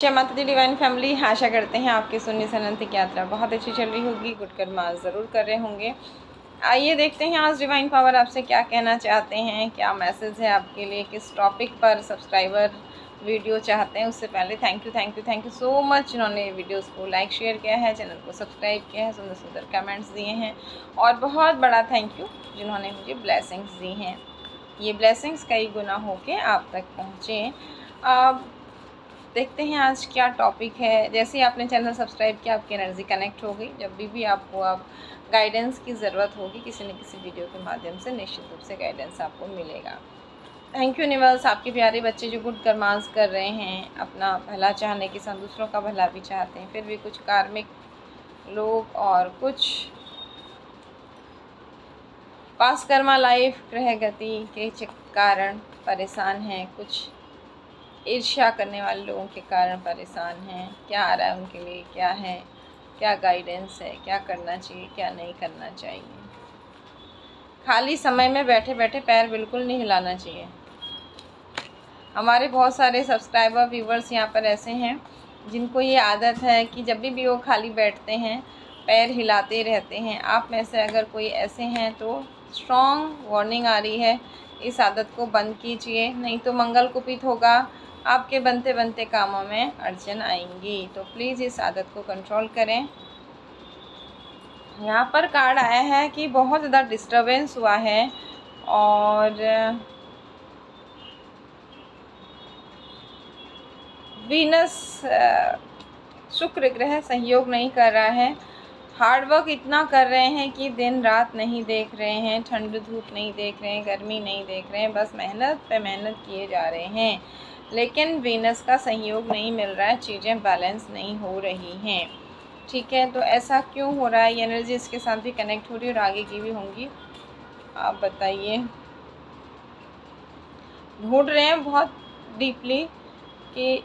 जय माता दी divine family, आशा करते हैं आपकी सुन्नी सनंत यात्रा बहुत अच्छी चल रही होगी। गुड कर्म ज़रूर कर रहे होंगे। आइए देखते हैं आज डिवाइन पावर आपसे क्या कहना चाहते हैं, क्या मैसेज है आपके लिए, किस टॉपिक पर सब्सक्राइबर वीडियो चाहते हैं। उससे पहले थैंक यू सो मच जिन्होंने वीडियोस को लाइक शेयर किया है, चैनल को सब्सक्राइब किया है, सुंदर सुंदर कमेंट्स दिए हैं और बहुत बड़ा थैंक यू जिन्होंने मुझे ब्लेसिंग्स दी हैं। ये ब्लेसिंग्स कई गुना होके आप तक पहुँचे। देखते हैं आज क्या टॉपिक है। जैसे ही आपने चैनल सब्सक्राइब किया, आपकी एनर्जी कनेक्ट हो गई। जब भी आपको गाइडेंस की ज़रूरत होगी किसी न किसी वीडियो के माध्यम से, निश्चित रूप से गाइडेंस आपको मिलेगा। थैंक यू यूनिवर्स, आपके प्यारे बच्चे जो गुड कर्मास कर रहे हैं, अपना भला चाहने के साथ दूसरों का भला भी चाहते हैं, फिर भी कुछ कार्मिक लोग और कुछ पास कर्मा लाइफ ग्रह गति के कारण परेशान हैं, कुछ ईर्ष्या करने वाले लोगों के कारण परेशान हैं। क्या आ रहा है उनके लिए, क्या है, क्या गाइडेंस है, क्या करना चाहिए, क्या नहीं करना चाहिए। खाली समय में बैठे बैठे पैर बिल्कुल नहीं हिलाना चाहिए। हमारे बहुत सारे सब्सक्राइबर व्यूवर्स यहाँ पर ऐसे हैं जिनको ये आदत है कि जब भी वो खाली बैठते हैं पैर हिलाते रहते हैं। आप में से अगर कोई ऐसे हैं तो स्ट्रॉन्ग वार्निंग आ रही है, इस आदत को बंद कीजिए, नहीं तो मंगल कुपित होगा, आपके बनते बनते कामों में अड़चन आएंगी। तो प्लीज़ इस आदत को कंट्रोल करें। यहाँ पर कार्ड आया है कि बहुत ज़्यादा डिस्टरबेंस हुआ है और वीनस शुक्र ग्रह सहयोग नहीं कर रहा है। हार्डवर्क इतना कर रहे हैं कि दिन रात नहीं देख रहे हैं, ठंड धूप नहीं देख रहे हैं, गर्मी नहीं देख रहे हैं, बस मेहनत पे मेहनत किए जा रहे हैं, लेकिन वीनस का सहयोग नहीं मिल रहा है, चीज़ें बैलेंस नहीं हो रही हैं। ठीक है, तो ऐसा क्यों हो रहा है? ये एनर्जी इसके साथ भी कनेक्ट हो रही है और आगे की भी होंगी। आप बताइए। ढूंढ रहे हैं बहुत डीपली कि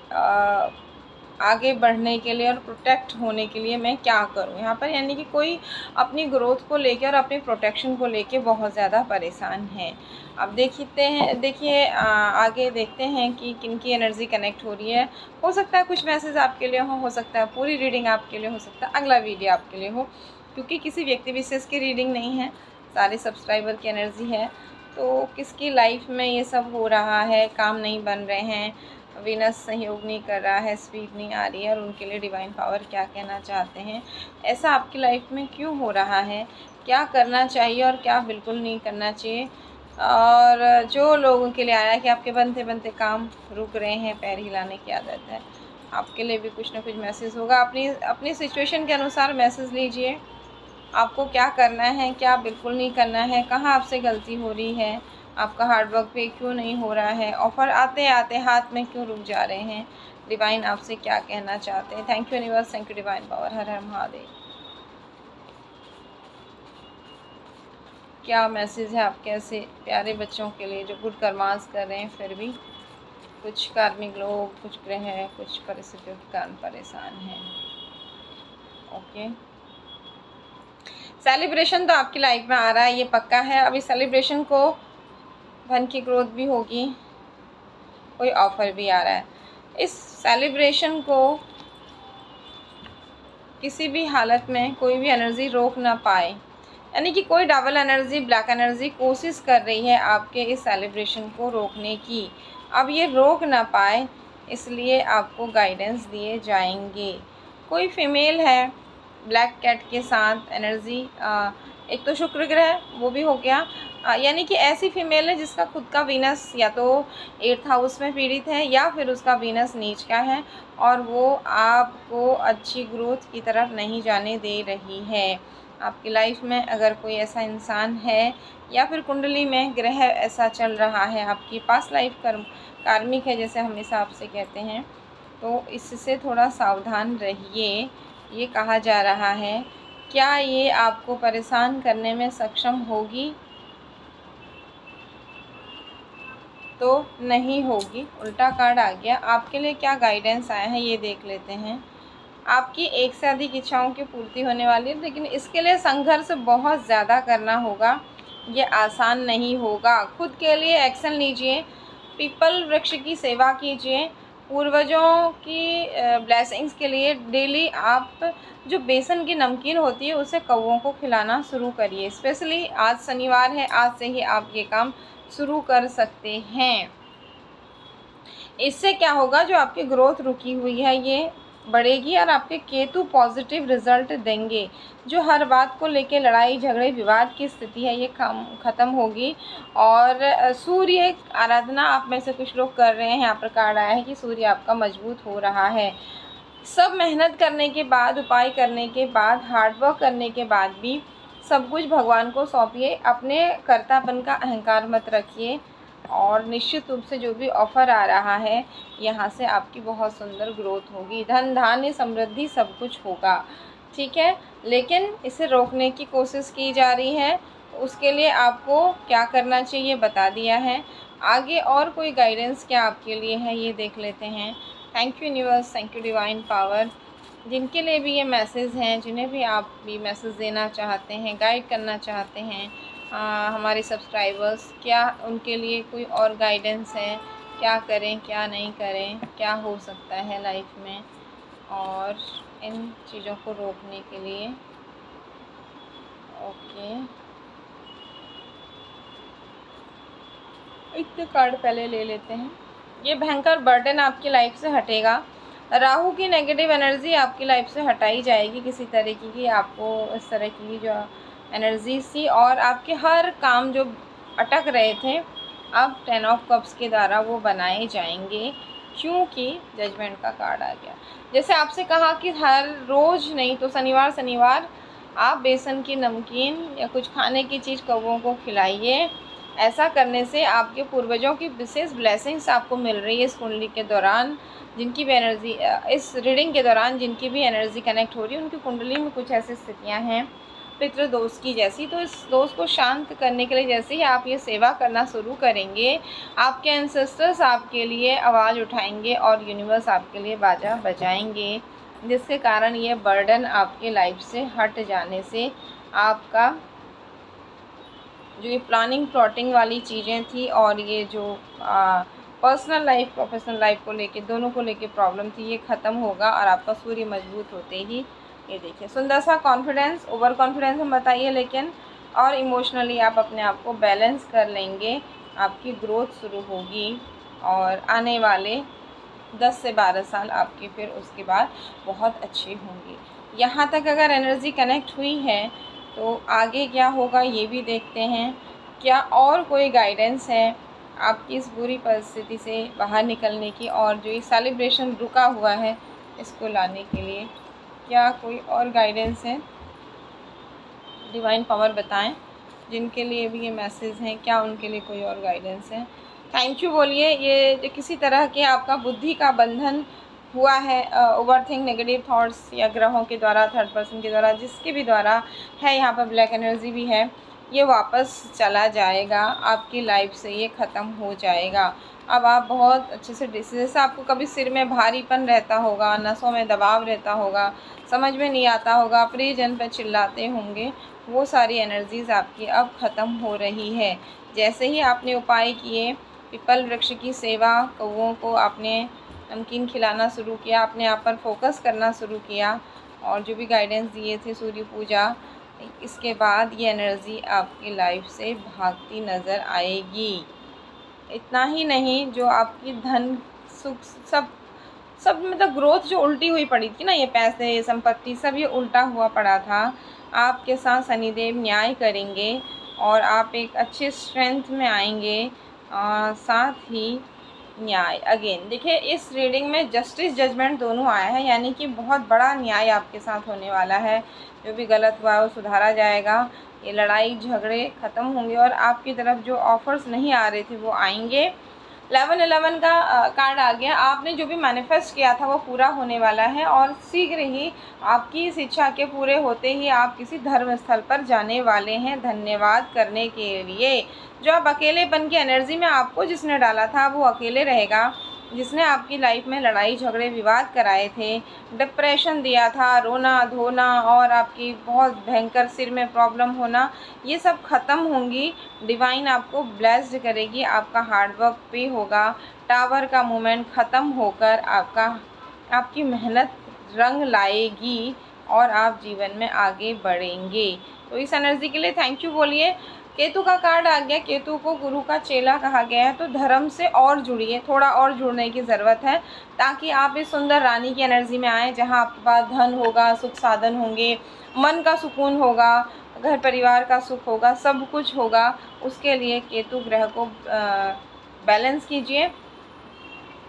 आगे बढ़ने के लिए और प्रोटेक्ट होने के लिए मैं क्या करूं यहाँ पर, यानी कि कोई अपनी ग्रोथ को लेकर और अपनी प्रोटेक्शन को लेकर बहुत ज़्यादा परेशान है। अब देखिए आगे देखते हैं कि किन की एनर्जी कनेक्ट हो रही है। हो सकता है कुछ मैसेज आपके लिए हो सकता है पूरी रीडिंग आपके लिए, हो सकता है अगला वीडियो आपके लिए हो, क्योंकि किसी व्यक्ति विशेष की रीडिंग नहीं है, सारे सब्सक्राइबर की एनर्जी है। तो किसकी लाइफ में ये सब हो रहा है, काम नहीं बन रहे हैं, वीनस सहयोग नहीं कर रहा है, स्पीड नहीं आ रही है, और उनके लिए डिवाइन पावर क्या कहना चाहते हैं, ऐसा आपकी लाइफ में क्यों हो रहा है, क्या करना चाहिए और क्या बिल्कुल नहीं करना चाहिए। और जो लोगों के लिए आया कि आपके बनते बनते काम रुक रहे हैं, पैर हिलाने की आदत है, आपके लिए भी कुछ ना कुछ मैसेज होगा। अपनी सिचुएशन के अनुसार मैसेज लीजिए, आपको क्या करना है, क्या बिल्कुल नहीं करना है, कहाँ आपसे गलती हो रही है, आपका हार्डवर्क पे क्यों नहीं हो रहा है, ऑफ़र आते आते हाथ में क्यों रुक जा रहे हैं, डिवाइन आपसे क्या कहना चाहते हैं। Thank you universe, thank you divine power, हर हर महादेव। क्या मैसेज है आपके ऐसे प्यारे बच्चों के लिए जो गुड कर्मास कर रहे हैं, फिर भी कुछ कार्मिक लोग, कुछ ग्रह, कुछ परिस्थितियों के कारण परेशान हैं। ओके, सेलिब्रेशन तो आपकी लाइफ में आ रहा है, ये पक्का है। अभी सेलिब्रेशन को धन की ग्रोथ भी होगी, कोई ऑफर भी आ रहा है। इस सेलिब्रेशन को किसी भी हालत में कोई भी एनर्जी रोक ना पाए, यानी कि कोई डबल एनर्जी, ब्लैक एनर्जी कोशिश कर रही है आपके इस सेलिब्रेशन को रोकने की। अब ये रोक ना पाए, इसलिए आपको गाइडेंस दिए जाएंगे। कोई फीमेल है ब्लैक कैट के साथ एनर्जी, एक तो शुक्र ग्रह वो भी हो गया, यानी कि ऐसी फीमेल है जिसका खुद का वीनस या तो 8th हाउस में पीड़ित है या फिर उसका वीनस नीच का है और वो आपको अच्छी ग्रोथ की तरफ नहीं जाने दे रही है। आपकी लाइफ में अगर कोई ऐसा इंसान है या फिर कुंडली में ग्रह ऐसा चल रहा है, आपकी पास्ट लाइफ कार्मिक है जैसे हमेशा आपसे कहते हैं, तो इससे थोड़ा सावधान रहिए। ये कहा जा रहा है, क्या ये आपको परेशान करने में सक्षम होगी? तो नहीं होगी। उल्टा कार्ड आ गया। आपके लिए क्या गाइडेंस आया है ये देख लेते हैं। आपकी एक से अधिक इच्छाओं की पूर्ति होने वाली है, लेकिन इसके लिए संघर्ष बहुत ज़्यादा करना होगा, ये आसान नहीं होगा। खुद के लिए एक्शन लीजिए, पीपल वृक्ष की सेवा कीजिए, पूर्वजों की ब्लेसिंग्स के लिए डेली आप जो बेसन की नमकीन होती है उसे कौवों को खिलाना शुरू करिए। स्पेशली आज शनिवार है, आज से ही आप ये काम शुरू कर सकते हैं। इससे क्या होगा, जो आपकी ग्रोथ रुकी हुई है ये बढ़ेगी और आपके केतु पॉजिटिव रिजल्ट देंगे। जो हर बात को लेके लड़ाई झगड़े विवाद की स्थिति है ये ख़त्म होगी। और सूर्य आराधना आप में से कुछ लोग कर रहे हैं, यहाँ पर कार्ड आया है कि सूर्य आपका मजबूत हो रहा है। सब मेहनत करने के बाद, उपाय करने के बाद, हार्डवर्क करने के बाद भी सब कुछ भगवान को सौंपिए। अपने कर्तापन का अहंकार मत रखिए और निश्चित रूप से जो भी ऑफ़र आ रहा है यहाँ से आपकी बहुत सुंदर ग्रोथ होगी। धन धान्य समृद्धि सब कुछ होगा, ठीक है। लेकिन इसे रोकने की कोशिश की जा रही है, उसके लिए आपको क्या करना चाहिए बता दिया है। आगे और कोई गाइडेंस क्या आपके लिए है ये देख लेते हैं। Thank you universe, thank you divine power. जिनके लिए भी ये मैसेज हैं, जिन्हें भी आप भी मैसेज देना चाहते हैं, गाइड करना चाहते हैं हमारे सब्सक्राइबर्स, क्या उनके लिए कोई और गाइडेंस है, क्या करें क्या नहीं करें, क्या हो सकता है लाइफ में, और इन चीज़ों को रोकने के लिए। ओके, इतने कार्ड पहले ले लेते हैं। ये भयंकर बर्डन आपकी लाइफ से हटेगा। राहु की नेगेटिव एनर्जी आपकी लाइफ से हटाई जाएगी किसी तरीके की, आपको इस तरह की जो एनर्जी सी, और आपके हर काम जो अटक रहे थे अब 10 ऑफ कप्स के द्वारा वो बनाए जाएंगे, क्योंकि जजमेंट का कार्ड आ गया। जैसे आपसे कहा कि हर रोज़ नहीं तो शनिवार शनिवार आप बेसन की नमकीन या कुछ खाने की चीज़ कौवों को खिलाइए। ऐसा करने से आपके पूर्वजों की विशेष ब्लेसिंग्स आपको मिल रही है इस कुंडली के दौरान। जिनकी भी एनर्जी इस रीडिंग के दौरान जिनकी भी एनर्जी कनेक्ट हो रही है उनकी कुंडली में कुछ ऐसी स्थितियां हैं पितृ दोष की जैसी, तो इस दोष को शांत करने के लिए जैसे ही आप ये सेवा करना शुरू करेंगे, आपके एंसेस्टर्स आपके लिए आवाज़ उठाएंगे और यूनिवर्स आपके लिए बाजा बजाएंगे, जिसके कारण ये बर्डन आपके लाइफ से हट जाने से आपका जो ये प्लानिंग प्लॉटिंग वाली चीज़ें थी और ये जो पर्सनल लाइफ प्रोफेशनल लाइफ को लेके दोनों को लेके प्रॉब्लम थी ये ख़त्म होगा। और आपका सूर्य मजबूत होते ही ये देखिए सुंदर सा कॉन्फिडेंस, ओवर कॉन्फिडेंस हम बताइए लेकिन, और इमोशनली आप अपने आप को बैलेंस कर लेंगे, आपकी ग्रोथ शुरू होगी और आने वाले 10 से 12 साल आपके फिर उसके बाद बहुत अच्छे होंगे। यहाँ तक अगर एनर्जी कनेक्ट हुई है तो आगे क्या होगा ये भी देखते हैं। क्या और कोई गाइडेंस है आपकी इस बुरी परिस्थिति से बाहर निकलने की, और जो ये सेलिब्रेशन रुका हुआ है इसको लाने के लिए क्या कोई और गाइडेंस है? डिवाइन पावर बताएं। जिनके लिए भी ये मैसेज हैं क्या उनके लिए कोई और गाइडेंस है? थैंक यू बोलिए। ये किसी तरह के आपका बुद्धि का बंधन हुआ है, ओवरथिंक नेगेटिव थॉट्स या ग्रहों के द्वारा, थर्ड पर्सन के द्वारा, जिसके भी द्वारा है, यहाँ पर ब्लैक एनर्जी भी है, ये वापस चला जाएगा आपकी लाइफ से, ये ख़त्म हो जाएगा। अब आप बहुत अच्छे से जैसे आपको कभी सिर में भारीपन रहता होगा, नसों में दबाव रहता होगा, समझ में नहीं आता होगा, प्रियजन पर चिल्लाते होंगे, वो सारी एनर्जीज़ आपकी अब ख़त्म हो रही है। जैसे ही आपने उपाय किए, पीपल वृक्ष की सेवा, कौवों को आपने नमकीन खिलाना शुरू किया, अपने आप पर फोकस करना शुरू किया और जो भी गाइडेंस दिए थे, सूर्य पूजा, इसके बाद ये एनर्जी आपकी लाइफ से भागती नज़र आएगी। इतना ही नहीं, जो आपकी धन सुख सब मतलब ग्रोथ जो उल्टी हुई पड़ी थी ना, ये पैसे संपत्ति सब ये उल्टा हुआ पड़ा था, आपके साथ शनिदेव न्याय करेंगे और आप एक अच्छे स्ट्रेंथ में आएंगे। साथ ही न्याय अगेन देखिए इस रीडिंग में जस्टिस जजमेंट दोनों आया है, यानी कि बहुत बड़ा न्याय आपके साथ होने वाला है। जो भी गलत हुआ है वो सुधारा जाएगा, ये लड़ाई झगड़े ख़त्म होंगे और आपकी तरफ जो ऑफ़र्स नहीं आ रहे थे वो आएंगे। 11-11 का कार्ड आ गया। आपने जो भी मैनिफेस्ट किया था वो पूरा होने वाला है और शीघ्र ही आपकी इस इच्छा के पूरे होते ही आप किसी धर्म स्थल पर जाने वाले हैं धन्यवाद करने के लिए। जो आप अकेलेपन की एनर्जी में आपको जिसने डाला था वो अकेले रहेगा, जिसने आपकी लाइफ में लड़ाई झगड़े विवाद कराए थे, डिप्रेशन दिया था, रोना धोना और आपकी बहुत भयंकर सिर में प्रॉब्लम होना, ये सब ख़त्म होंगी। डिवाइन आपको ब्लेस्ड करेगी, आपका हार्डवर्क पे होगा, टावर का मूवमेंट ख़त्म होकर आपकी मेहनत रंग लाएगी और आप जीवन में आगे बढ़ेंगे। तो इस एनर्जी के लिए थैंक यू बोलिए। केतु का कार्ड आ गया, केतु को गुरु का चेला कहा गया है, तो धर्म से और जुड़िए, थोड़ा और जुड़ने की ज़रूरत है ताकि आप इस सुंदर रानी की एनर्जी में आएँ, जहां आपके पास धन होगा, सुख साधन होंगे, मन का सुकून होगा, घर परिवार का सुख होगा, सब कुछ होगा। उसके लिए केतु ग्रह को बैलेंस कीजिए।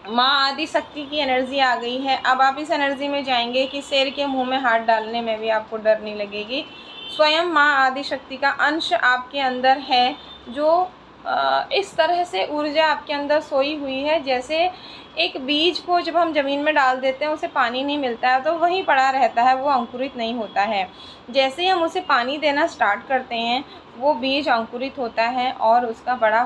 माँ आदि शक्ति की एनर्जी आ गई है। अब आप इस एनर्जी में जाएंगे कि शेर के मुंह में हाथ डालने में भी आपको डर नहीं लगेगी। स्वयं माँ आदि शक्ति का अंश आपके अंदर है, जो इस तरह से ऊर्जा आपके अंदर सोई हुई है, जैसे एक बीज को जब हम ज़मीन में डाल देते हैं, उसे पानी नहीं मिलता है तो वहीं पड़ा रहता है, वो अंकुरित नहीं होता है। जैसे ही हम उसे पानी देना स्टार्ट करते हैं, वो बीज अंकुरित होता है और उसका बड़ा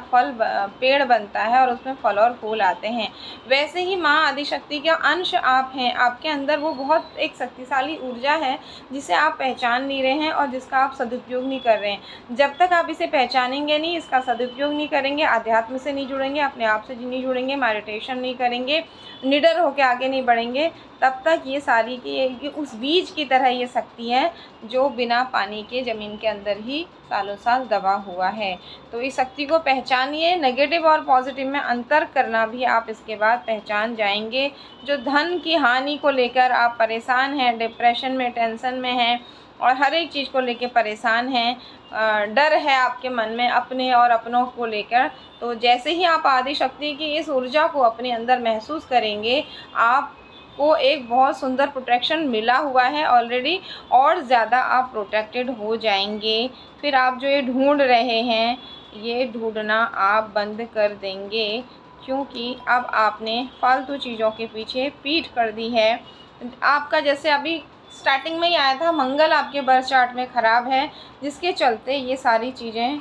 पेड़ बनता है और उसमें फल और फूल आते हैं। वैसे ही माँ आदिशक्ति का अंश आप हैं, आपके अंदर वो बहुत एक शक्तिशाली ऊर्जा है जिसे आप पहचान नहीं रहे हैं और जिसका आप सदुपयोग नहीं कर रहे हैं। जब तक आप इसे पहचानेंगे नहीं, इसका सदुपयोग नहीं करेंगे, अध्यात्म से नहीं जुड़ेंगे, अपने आप से नहीं जुड़ेंगे, मेडिटेशन नहीं करेंगे, निडर होकर आगे नहीं बढ़ेंगे, तब तक ये सारी की उस बीज की तरह ये शक्ति है जो बिना पानी के ज़मीन के अंदर ही सालों साल दबा हुआ है। तो इस शक्ति को पहचानिए। नेगेटिव और पॉजिटिव में अंतर करना भी आप इसके बाद पहचान जाएंगे। जो धन की हानि को लेकर आप परेशान हैं, डिप्रेशन में, टेंशन में हैं और हर एक चीज़ को लेकर परेशान हैं, डर है आपके मन में अपने और अपनों को लेकर, तो जैसे ही आप आदि शक्ति की इस ऊर्जा को अपने अंदर महसूस करेंगे, आपको एक बहुत सुंदर प्रोटेक्शन मिला हुआ है ऑलरेडी, और ज़्यादा आप प्रोटेक्टेड हो जाएंगे। फिर आप जो ये ढूंढ रहे हैं, ये ढूंढना आप बंद कर देंगे, क्योंकि अब आपने फालतू चीज़ों के पीछे पीठ कर दी है। आपका जैसे अभी स्टार्टिंग में ही आया था, मंगल आपके बर्थ चार्ट में ख़राब है, जिसके चलते ये सारी चीज़ें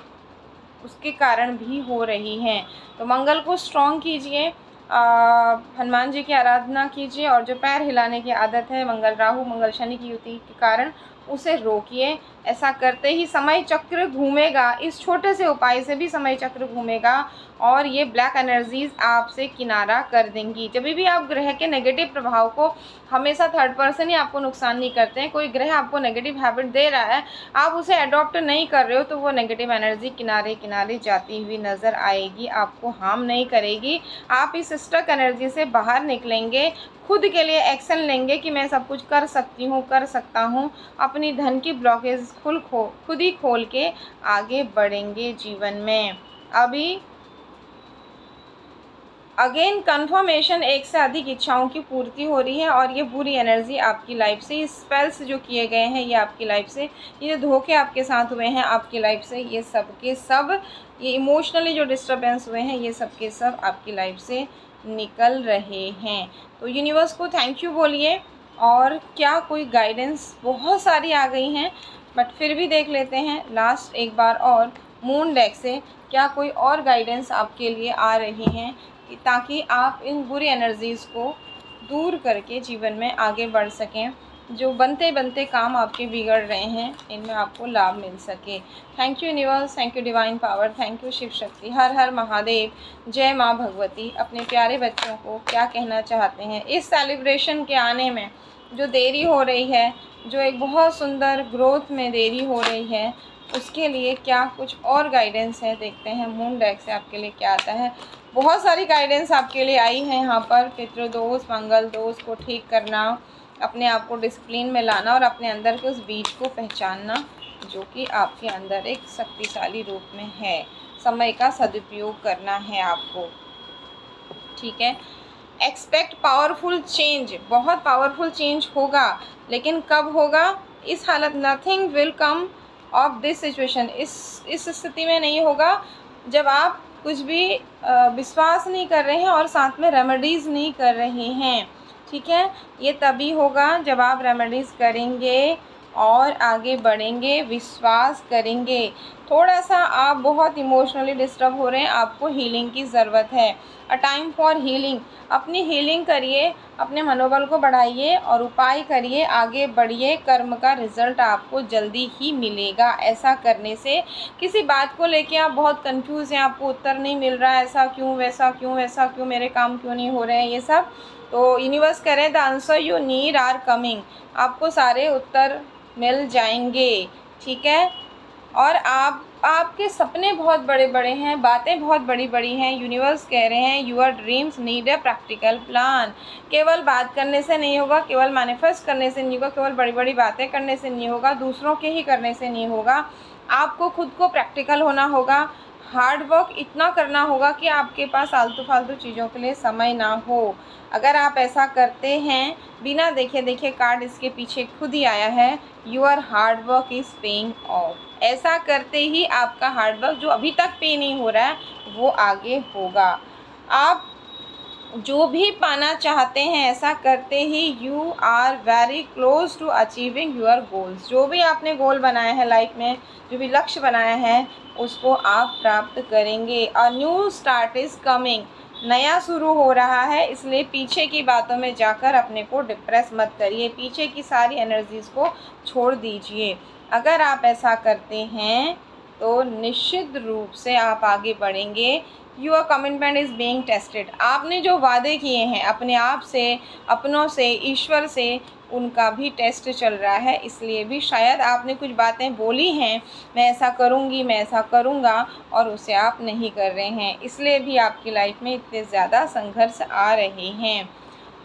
उसके कारण भी हो रही हैं। तो मंगल को स्ट्रॉन्ग कीजिए, हनुमान जी की आराधना कीजिए, और जो पैर हिलाने की आदत है मंगल राहु मंगल शनि की युति के कारण, उसे रोकिए। ऐसा करते ही समय चक्र घूमेगा, इस छोटे से उपाय से भी समय चक्र घूमेगा और ये ब्लैक एनर्जीज़ आपसे किनारा कर देंगी। जब भी आप ग्रह के नेगेटिव प्रभाव को, हमेशा थर्ड पर्सन ही आपको नुकसान नहीं करते हैं, कोई ग्रह आपको नेगेटिव हैबिट दे रहा है, आप उसे अडॉप्ट नहीं कर रहे हो, तो वो नेगेटिव एनर्जी किनारे किनारे जाती हुई नज़र आएगी, आपको हार्म नहीं करेगी। आप इस स्टक एनर्जी से बाहर निकलेंगे, खुद के लिए एक्शन लेंगे कि मैं सब कुछ कर सकती हूँ, कर सकता हूँ, अपनी धन की ब्लॉकेज खुद ही खोल के आगे बढ़ेंगे जीवन में। अभी अगेन कन्फर्मेशन, एक से अधिक इच्छाओं की पूर्ति हो रही है और ये बुरी एनर्जी आपकी लाइफ से, ये स्पेल्स जो किए गए हैं ये आपकी लाइफ से, ये धोखे आपके साथ हुए हैं आपकी लाइफ से, ये सब के सब, ये इमोशनली जो डिस्टर्बेंस हुए हैं, ये सब के सब आपकी लाइफ से निकल रहे हैं। तो यूनिवर्स को थैंक यू बोलिए। और क्या कोई गाइडेंस, बहुत सारी आ गई हैं, बट फिर भी देख लेते हैं लास्ट एक बार और मून डेक से, क्या कोई और गाइडेंस आपके लिए आ रही हैं, ताकि आप इन बुरी एनर्जीज़ को दूर करके जीवन में आगे बढ़ सकें, जो बनते बनते काम आपके बिगड़ रहे हैं इनमें आपको लाभ मिल सके। Thank you universe, thank you divine power, thank you Shiv Shakti, हर हर महादेव, जय माँ भगवती। अपने प्यारे बच्चों को क्या कहना चाहते हैं इस सेलिब्रेशन के आने में, जो देरी हो रही है, जो एक बहुत सुंदर ग्रोथ में देरी हो रही है, उसके लिए क्या कुछ और गाइडेंस है, देखते हैं मून डेक से आपके लिए क्या आता है। बहुत सारी गाइडेंस आपके लिए आई है यहाँ पर। पितृदोष, मंगल दोष को ठीक करना, अपने आप को डिसिप्लिन में लाना और अपने अंदर के उस बीज को पहचानना जो कि आपके अंदर एक शक्तिशाली रूप में है। समय का सदुपयोग करना है आपको, ठीक है। एक्सपेक्ट पावरफुल चेंज, बहुत पावरफुल चेंज होगा, लेकिन कब होगा? इस हालत, nothing will come of this situation, इस स्थिति में नहीं होगा जब आप कुछ भी विश्वास नहीं कर रहे हैं और साथ में रेमेडीज़ नहीं कर रहे हैं, ठीक है। ये तभी होगा जब आप रेमेडीज़ करेंगे, और आगे बढ़ेंगे, विश्वास करेंगे। थोड़ा सा आप बहुत इमोशनली डिस्टर्ब हो रहे हैं, आपको हीलिंग की ज़रूरत है। A time for healing. अपनी हीलिंग करिए, अपने मनोबल को बढ़ाइए और उपाय करिए, आगे बढ़िए। कर्म का रिजल्ट आपको जल्दी ही मिलेगा। ऐसा करने से किसी बात को लेके आप बहुत कंफ्यूज हैं, आपको उत्तर नहीं मिल रहा है, ऐसा क्यों, वैसा क्यों, वैसा क्यों, मेरे काम क्यों नहीं हो रहे हैं, ये सब, तो यूनिवर्स कह रहे हैं the answer you need are coming. आपको सारे उत्तर मिल जाएंगे, ठीक है। और आपके सपने बहुत बड़े बड़े हैं, बातें बहुत बड़ी बड़ी हैं। यूनिवर्स कह रहे हैं your dreams need a practical plan. केवल बात करने से नहीं होगा, केवल मैनिफेस्ट करने से नहीं होगा, केवल बड़ी बड़ी बातें करने से नहीं होगा, दूसरों के ही करने से नहीं होगा। आपको खुद को प्रैक्टिकल होना होगा, हार्ड वर्क इतना करना होगा कि आपके पास आलतू फालतू चीज़ों के लिए समय ना हो। अगर आप ऐसा करते हैं, बिना देखे देखे कार्ड इसके पीछे खुद ही आया है, your hard work is paying off. ऐसा करते ही आपका हार्ड वर्क जो अभी तक पे नहीं हो रहा है वो आगे होगा। आप जो भी पाना चाहते हैं, ऐसा करते ही you are very close to achieving your goals. जो भी आपने गोल बनाया है लाइफ में, जो भी लक्ष्य बनाया है, उसको आप प्राप्त करेंगे। A new start is coming. नया शुरू हो रहा है, इसलिए पीछे की बातों में जाकर अपने को डिप्रेस मत करिए, पीछे की सारी एनर्जीज़ को छोड़ दीजिए। अगर आप ऐसा करते हैं तो निश्चित रूप से आप आगे बढ़ेंगे। Your commitment is being tested. आपने जो वादे किए हैं अपने आप से, अपनों से, ईश्वर से, उनका भी टेस्ट चल रहा है। इसलिए भी शायद आपने कुछ बातें बोली हैं, मैं ऐसा करूँगी, मैं ऐसा करूँगा, और उसे आप नहीं कर रहे हैं, इसलिए भी आपकी लाइफ में इतने ज़्यादा संघर्ष आ रहे हैं।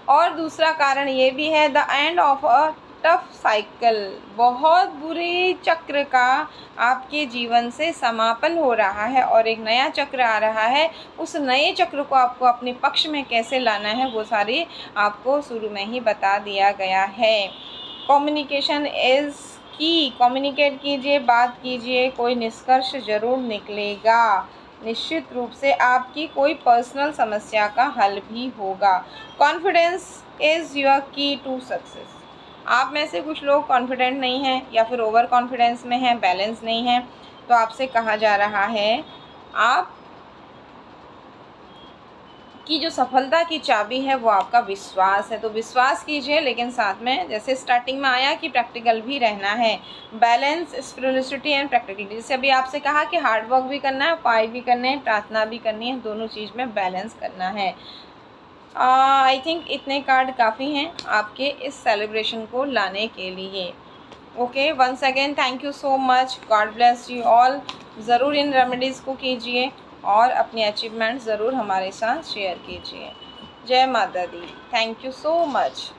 और दूसरा कारण ये भी है, the end of a tough cycle. बहुत बुरे चक्र का आपके जीवन से समापन हो रहा है और एक नया चक्र आ रहा है। उस नए चक्र को आपको अपने पक्ष में कैसे लाना है, वो सारी आपको शुरू में ही बता दिया गया है। कम्युनिकेशन इज़ की। कम्युनिकेट कीजिए, बात कीजिए, कोई निष्कर्ष ज़रूर निकलेगा। निश्चित रूप से आपकी कोई पर्सनल समस्या का हल भी होगा। कॉन्फिडेंस इज़ योर की टू सक्सेस। आप में से कुछ लोग कॉन्फिडेंट नहीं हैं या फिर ओवर कॉन्फिडेंस में हैं, बैलेंस नहीं है, तो आपसे कहा जा रहा है आप की जो सफलता की चाबी है वो आपका विश्वास है। तो विश्वास कीजिए, लेकिन साथ में जैसे स्टार्टिंग में आया कि प्रैक्टिकल भी रहना है। Balance, spirituality and practicality. जैसे अभी आपसे कहा कि हार्ड वर्क भी करना है, उपाय भी करने हैं, प्रार्थना भी करनी है, दोनों चीज़ में बैलेंस करना है। आई थिंक इतने कार्ड काफ़ी हैं आपके इस सेलिब्रेशन को लाने के लिए। Okay, once again thank you so much, God bless you all. ज़रूर इन रेमेडीज़ को कीजिए और अपने अचीवमेंट ज़रूर हमारे साथ शेयर कीजिए। जय Mata Di. Thank you so much.